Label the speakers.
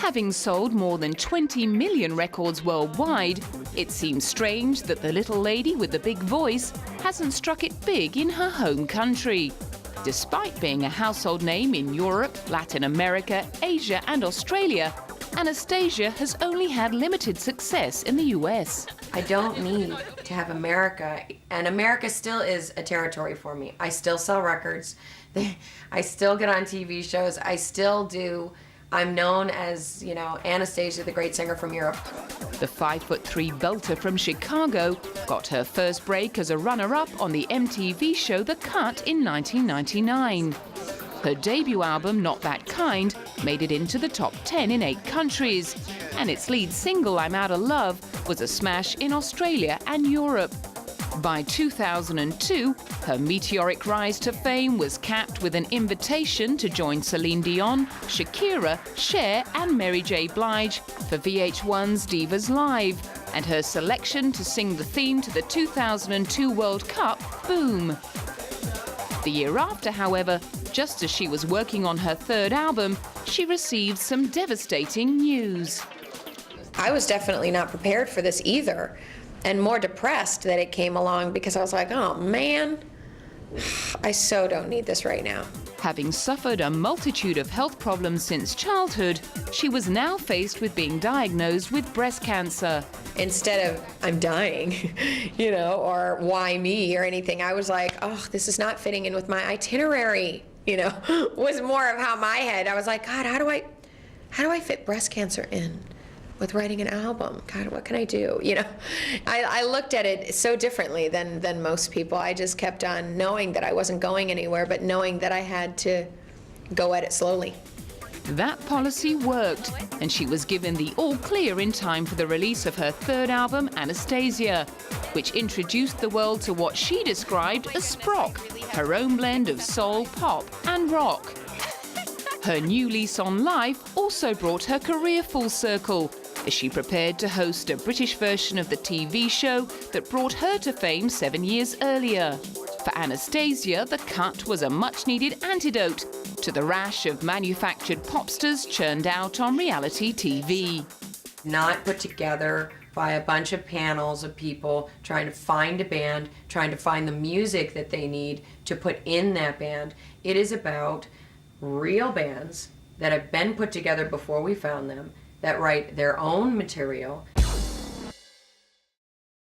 Speaker 1: Having sold more than 20 million records worldwide, it seems strange that the little lady with the big voice hasn't struck it big in her home country. Despite being a household name in Europe, Latin America, Asia and Australia, Anastacia has only had limited success in the US.
Speaker 2: I don't need to have America, and America still is a territory for me. I still sell records. I still get on TV shows. I still do. I'm known as, you know, Anastacia, the great singer from Europe.
Speaker 1: The 5'3" belter from Chicago got her first break as a runner-up on the MTV show The Cut in 1999. Her debut album, Not That Kind, made it into the top 10 in 8 countries, and its lead single, I'm Outta Love, was a smash in Australia and Europe. By 2002, her meteoric rise to fame was capped with an invitation to join Celine Dion, Shakira, Cher and Mary J. Blige for VH1's Divas Live, and her selection to sing the theme to the 2002 World Cup, Boom. The year after, however, just as she was working on her third album, she received some devastating news.
Speaker 2: I was definitely not prepared for this either, and more depressed that it came along because I was like, oh man, I so don't need this right now.
Speaker 1: Having suffered a multitude of health problems since childhood, she was now faced with being diagnosed with breast cancer.
Speaker 2: Instead of, I'm dying, you know, or why me or anything, I was like, oh, this is not fitting in with my itinerary, you know, was more of how my head, I was like, God, how do I fit breast cancer in with writing an album? God, what can I do? You know, I looked at it so differently than most people. I just kept on knowing that I wasn't going anywhere, but knowing that I had to go at it slowly.
Speaker 1: That policy worked, and she was given the all clear in time for the release of her third album, Anastacia, which introduced the world to what she described as Sprock, her own blend of soul, pop and rock. Her new lease on life also brought her career full circle, as she prepared to host a British version of the TV show that brought her to fame 7 years earlier. For Anastacia, The Cut was a much-needed antidote to the rash of manufactured popsters churned out on reality TV.
Speaker 2: Not put together by a bunch of panels of people trying to find a band, trying to find the music that they need to put in that band. It is about real bands that have been put together before we found them, that write their own material,